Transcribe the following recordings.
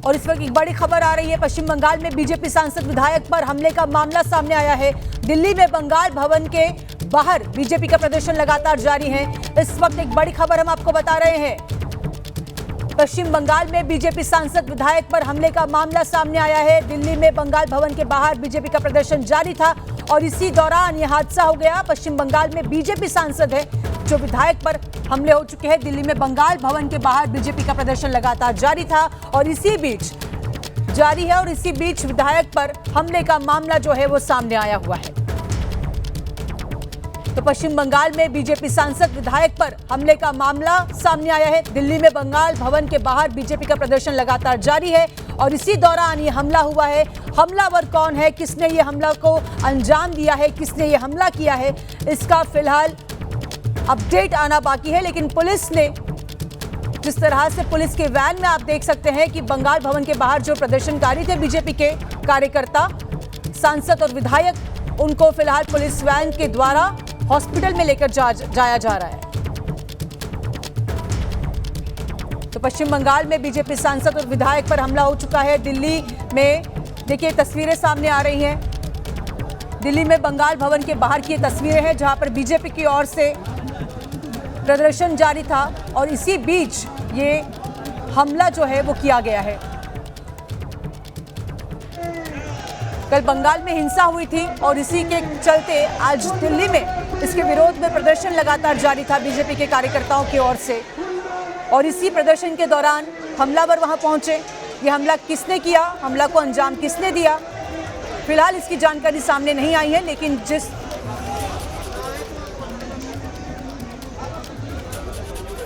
और इस वक्त एक बड़ी खबर आ रही है। पश्चिम बंगाल में बीजेपी सांसद विधायक पर हमले का मामला सामने आया है। दिल्ली में बंगाल भवन के बाहर बीजेपी का प्रदर्शन लगातार जारी है। इस वक्त एक बड़ी खबर हम आपको बता रहे हैं। पश्चिम बंगाल में बीजेपी सांसद विधायक पर हमले का मामला सामने आया है। दिल्ली में बंगाल भवन के बाहर बीजेपी का प्रदर्शन जारी था और इसी दौरान यह हादसा हो गया। पश्चिम बंगाल में बीजेपी सांसद है जो विधायक पर हमले हो चुके हैं। दिल्ली में बंगाल भवन के बाहर बीजेपी का प्रदर्शन लगातार जारी था और इसी बीच विधायक पर हमले का मामला जो है वो सामने आया हुआ है। तो पश्चिम बंगाल में बीजेपी सांसद विधायक पर हमले का मामला सामने आया है। दिल्ली में बंगाल भवन के बाहर बीजेपी का प्रदर्शन लगातार जारी है और इसी दौरान ये हमला हुआ है। हमलावर कौन है, किसने ये हमला को अंजाम दिया है, किसने ये हमला किया है, इसका फिलहाल अपडेट आना बाकी है। लेकिन पुलिस ने जिस तरह से पुलिस के वैन में आप देख सकते हैं कि बंगाल भवन के बाहर जो प्रदर्शनकारी थे बीजेपी के कार्यकर्ता, सांसद और विधायक, उनको फिलहाल पुलिस वैन के द्वारा हॉस्पिटल में लेकर जाया जा रहा है। तो पश्चिम बंगाल में बीजेपी सांसद और विधायक पर हमला हो चुका है। दिल्ली में देखिए तस्वीरें सामने आ रही हैं। दिल्ली में बंगाल भवन के बाहर की ये तस्वीरें हैं जहां पर बीजेपी की ओर से प्रदर्शन जारी था और इसी बीच ये हमला जो है वो किया गया है। कल बंगाल में हिंसा हुई थी और इसी के चलते आज दिल्ली में इसके विरोध में प्रदर्शन लगातार जारी था बीजेपी के कार्यकर्ताओं की ओर से। और इसी प्रदर्शन के दौरान हमलावर वहां पहुंचे। ये हमला किसने किया, हमला को अंजाम किसने दिया, फिलहाल इसकी जानकारी सामने नहीं आई है। लेकिन जिस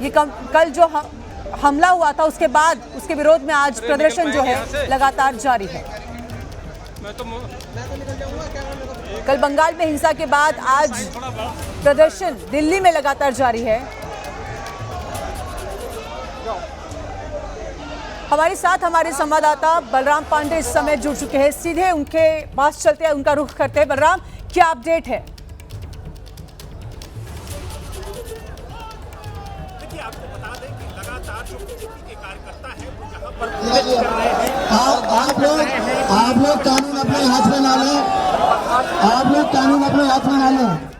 ये कल जो हमला हुआ था उसके बाद उसके विरोध में आज प्रदर्शन जो है लगातार जारी है। कल बंगाल में हिंसा के बाद आज प्रदर्शन दिल्ली में लगातार जारी है। हमारे साथ हमारे संवाददाता बलराम पांडे इस समय जुड़ चुके हैं। सीधे उनके पास चलते हैं, उनका रुख करते हैं। बलराम, क्या अपडेट है? देखिए, आपको बता दें कि लगातार जो बीजेपी के कार्यकर्ता हैं वो यहाँ पर प्रोटेस्ट कर रहे हैं। आप लोग कानून अपने हाथ में ना लें। आप लोग कानून अपने हाथ में ना लें।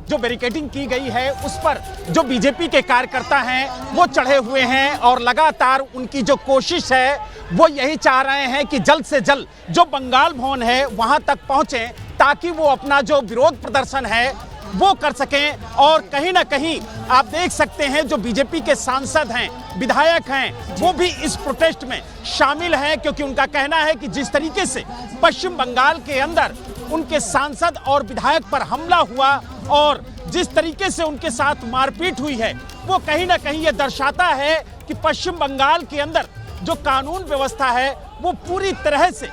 जो बैरिकेडिंग की गई है उस पर जो बीजेपी के कार्यकर्ता हैं वो चढ़े हुए हैं और लगातार उनकी जो कोशिश है वो यही चाह रहे हैं कि जल्द से जल्द जो बंगाल भवन है वहां तक पहुंचे ताकि वो अपना जो विरोध प्रदर्शन है वो कर सकें। और कहीं ना कहीं आप देख सकते हैं जो बीजेपी के सांसद हैं, विधायक हैं, वो भी इस प्रोटेस्ट में शामिल हैं क्योंकि उनका कहना है कि जिस तरीके से पश्चिम बंगाल के अंदर उनके सांसद और विधायक पर हमला हुआ और जिस तरीके से उनके साथ मारपीट हुई है वो कहीं ना कहीं ये दर्शाता है कि पश्चिम बंगाल के अंदर जो कानून व्यवस्था है वो पूरी तरह से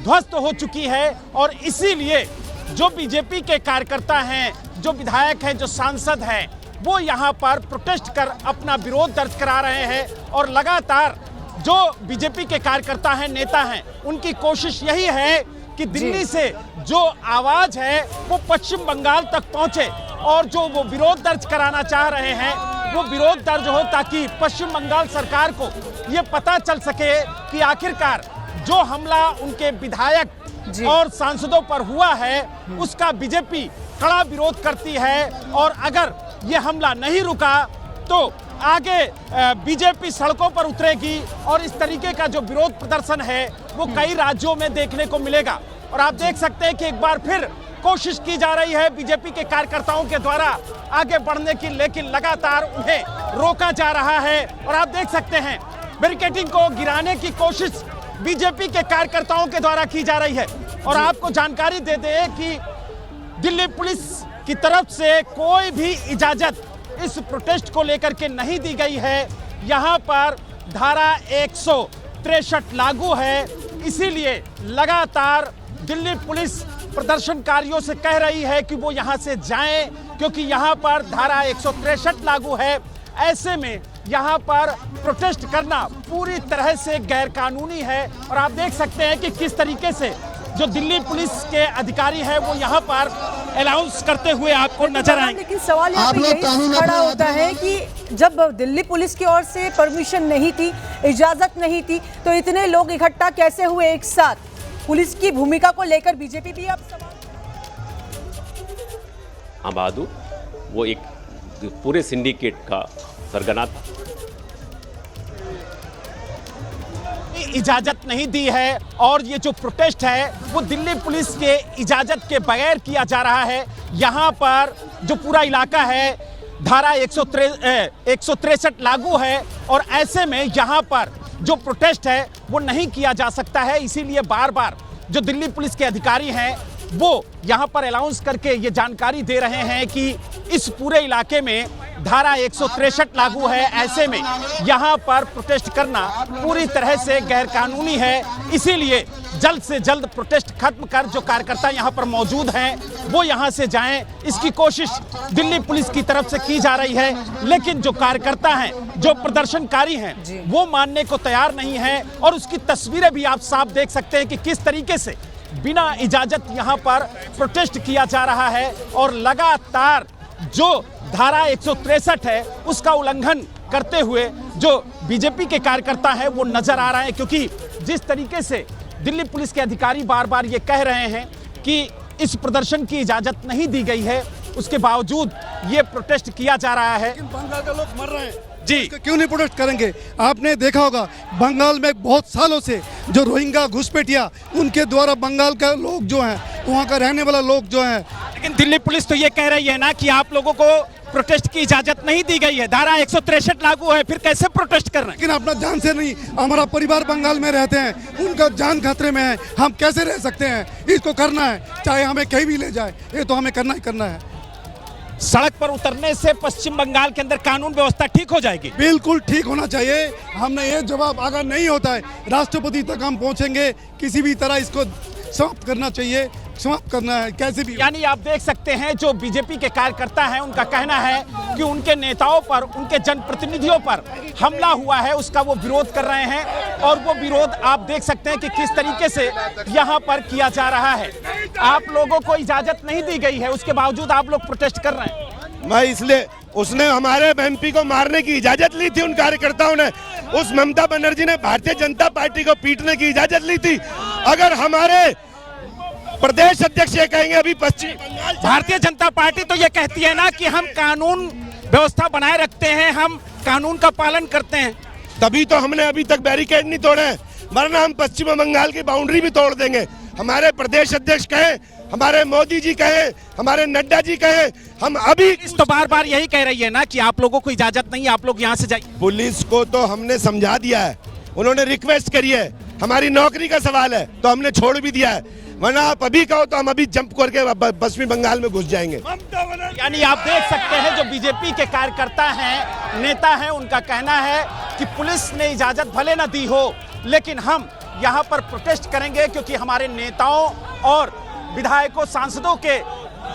ध्वस्त हो चुकी है। और इसीलिए जो बीजेपी के कार्यकर्ता हैं, जो विधायक हैं, जो सांसद हैं, वो यहाँ पर प्रोटेस्ट कर अपना विरोध दर्ज करा रहे हैं। और लगातार जो बीजेपी के कार्यकर्ता हैं, नेता हैं, उनकी कोशिश यही है कि दिल्ली से जो आवाज है वो पश्चिम बंगाल तक पहुंचे और जो वो विरोध दर्ज कराना चाह रहे हैं वो विरोध दर्ज हो ताकि पश्चिम बंगाल सरकार को ये पता चल सके कि आखिरकार जो हमला उनके विधायक और सांसदों पर हुआ है उसका बीजेपी कड़ा विरोध करती है। और अगर ये हमला नहीं रुका तो आगे बीजेपी सड़कों पर उतरेगी और इस तरीके का जो विरोध प्रदर्शन है वो कई राज्यों में देखने को मिलेगा। और आप देख सकते हैं कि एक बार फिर कोशिश की जा रही है बीजेपी के कार्यकर्ताओं के द्वारा आगे बढ़ने की, लेकिन लगातार उन्हें रोका जा रहा है। और आप देख सकते हैं बैरिकेडिंग को गिराने की कोशिश बीजेपी के कार्यकर्ताओं के द्वारा की जा रही है। और आपको जानकारी दे दें कि दिल्ली पुलिस की तरफ से कोई भी इजाजत इस प्रोटेस्ट को लेकर के नहीं दी गई है। यहाँ पर धारा 163 लागू है, इसीलिए लगातार दिल्ली पुलिस प्रदर्शनकारियों से कह रही है कि वो यहाँ से जाएं क्योंकि यहाँ पर धारा 163 लागू है। ऐसे में यहाँ पर प्रोटेस्ट करना पूरी तरह से गैरकानूनी है। और आप देख सकते हैं कि किस तरीके से जो दिल्ली पुलिस के अधिकारी हैं वो यहाँ पर अनाउंस करते हुए आपको नजर आएंगे। लेकिन सवाल यहाँ आप पे लोग यही कानून खड़ा अपने होता है कि जब दिल्ली पुलिस की ओर से परमिशन नहीं थी, इजाजत नहीं थी, तो इतने लोग इकट्ठा कैसे हुए एक साथ? पुलिस की भूमिका को लेकर बीजेपी भी अब सवाल। हाँ बहादुर, वो एक पूरे सिंडिकेट का सरगना था। इजाजत नहीं दी है और ये जो प्रोटेस्ट है वो दिल्ली पुलिस के इजाजत के बगैर किया जा रहा है। यहाँ पर जो पूरा इलाका है धारा 163 लागू है और ऐसे में यहाँ पर जो प्रोटेस्ट है वो नहीं किया जा सकता है। इसीलिए बार बार जो दिल्ली पुलिस के अधिकारी हैं वो यहाँ पर अनाउंस करके ये जानकारी दे रहे हैं कि इस पूरे इलाके में धारा 163 लागू है। ऐसे में यहाँ पर प्रोटेस्ट करना पूरी तरह से गैरकानूनी है। इसीलिए जल्द से जल्द प्रोटेस्ट खत्म कर जो कार्यकर्ता यहाँ पर मौजूद हैं वो यहाँ से जाएं, इसकी कोशिश दिल्ली पुलिस की तरफ से की जा रही है। लेकिन जो कार्यकर्ता हैं, जो प्रदर्शनकारी हैं, वो मानने को तैयार नहीं है और उसकी तस्वीरें भी आप साफ देख सकते हैं कि किस तरीके से बिना इजाजत यहाँ पर प्रोटेस्ट किया जा रहा है और लगातार जो धारा 163 है उसका उल्लंघन करते हुए जो बीजेपी के कार्यकर्ता हैं वो नजर आ रहे हैं। क्योंकि जिस तरीके से दिल्ली पुलिस के अधिकारी बार बार ये कह रहे हैं कि इस प्रदर्शन की इजाजत नहीं दी गई है, उसके बावजूद ये प्रोटेस्ट किया जा रहा है। बंगाल के लोग मर रहे हैं जी, क्यों नहीं प्रोटेस्ट करेंगे? आपने देखा होगा बंगाल में बहुत सालों से जो रोहिंग्या घुसपैठिया उनके द्वारा बंगाल का लोग जो हैं, वहाँ का रहने वाला लोग जो हैं। लेकिन दिल्ली पुलिस तो ये कह रही है ना कि आप लोगों को प्रोटेस्ट की इजाजत नहीं दी गई है, धारा 163 लागू है, फिर कैसे प्रोटेस्ट कर रहे हैं? लेकिन अपना जान से नहीं, हमारा परिवार बंगाल में रहते हैं, उनका जान खतरे में है, हम कैसे रह सकते हैं? इसको करना है, चाहे हमें कहीं भी ले जाए, ये तो हमें करना ही करना है। सड़क पर उतरने से पश्चिम बंगाल के अंदर कानून व्यवस्था ठीक हो जाएगी? बिल्कुल ठीक होना चाहिए। हमने ये जवाब अगर नहीं होता है राष्ट्रपति तक हम पहुंचेंगे, किसी भी तरह इसको समाप्त करना चाहिए, समाप्त करना है कैसे भी। यानी आप देख सकते हैं जो बीजेपी के कार्यकर्ता हैं उनका कहना है कि उनके नेताओं पर, उनके जनप्रतिनिधियों पर हमला हुआ है, उसका वो विरोध कर रहे हैं और वो विरोध आप देख सकते हैं कि किस तरीके से यहाँ पर किया जा रहा है। आप लोगों को इजाजत नहीं दी गई है, उसके बावजूद आप लोग प्रोटेस्ट कर रहे हैं। मैं इसलिए उसने हमारे एमपी को मारने की इजाजत ली थी, उन कार्यकर्ताओं ने, उस ममता बनर्जी ने भारतीय जनता पार्टी को पीटने की इजाजत ली थी। अगर हमारे प्रदेश अध्यक्ष ये कहेंगे अभी पश्चिम बंगाल, भारतीय जनता पार्टी तो ये कहती है ना कि हम कानून व्यवस्था बनाए रखते हैं, हम कानून का पालन करते हैं, तभी तो हमने अभी तक बैरिकेड नहीं तोड़े हैं, वरना हम पश्चिम बंगाल की बाउंड्री भी तोड़ देंगे। हमारे प्रदेश अध्यक्ष कहें, हमारे मोदी जी कहें, हमारे नड्डा जी कहें, हम अभी तो बार बार यही कह रही है ना कि आप लोगों को इजाजत नहीं है, आप लोग यहाँ से जाइए। पुलिस को तो हमने समझा दिया है, उन्होंने रिक्वेस्ट करी है, हमारी नौकरी का सवाल है तो हमने छोड़ भी दिया है, वरना आप अभी कहो तो हम अभी जंप करके पश्चिमी बंगाल में घुस जाएंगे। यानी आप देख सकते हैं जो बीजेपी के कार्यकर्ता हैं, नेता हैं, उनका कहना है कि पुलिस ने इजाजत भले न दी हो लेकिन हम यहाँ पर प्रोटेस्ट करेंगे क्योंकि हमारे नेताओं और विधायकों, सांसदों के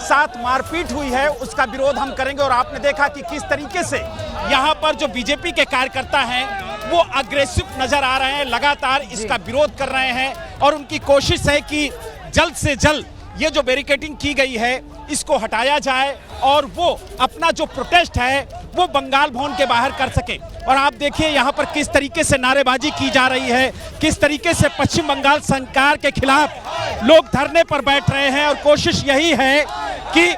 साथ मारपीट हुई है, उसका विरोध हम करेंगे। और आपने देखा कि किस तरीके से यहाँ पर जो बीजेपी के कार्यकर्ता हैं वो अग्रेसिव नजर आ रहे हैं, लगातार इसका विरोध कर रहे हैं और उनकी कोशिश है कि जल्द से जल्द ये जो बैरिकेडिंग की गई है इसको हटाया जाए और वो अपना जो प्रोटेस्ट है वो बंगाल भवन के बाहर कर सके। और आप देखिए यहाँ पर किस तरीके से नारेबाजी की जा रही है, किस तरीके से पश्चिम बंगाल सरकार के खिलाफ लोग धरने पर बैठ रहे हैं और कोशिश यही है कि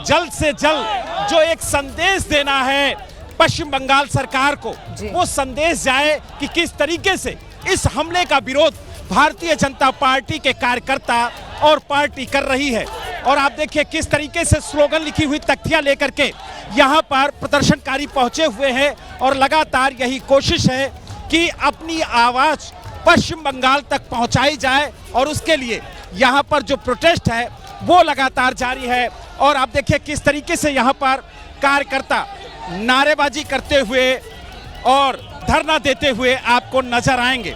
जल्द से जल्द जो एक संदेश देना है पश्चिम बंगाल सरकार को, वो संदेश जाए कि किस तरीके से इस हमले का विरोध भारतीय जनता पार्टी के कार्यकर्ता और पार्टी कर रही है। और आप देखिए किस तरीके से स्लोगन लिखी हुई तख्तियां लेकर के यहाँ पर प्रदर्शनकारी पहुंचे हुए हैं और लगातार यही कोशिश है कि अपनी आवाज पश्चिम बंगाल तक पहुंचाई जाए और उसके लिए यहाँ पर जो प्रोटेस्ट है वो लगातार जारी है। और आप देखिए किस तरीके से यहाँ पर कार्यकर्ता नारेबाजी करते हुए और धरना देते हुए आपको नजर आएंगे।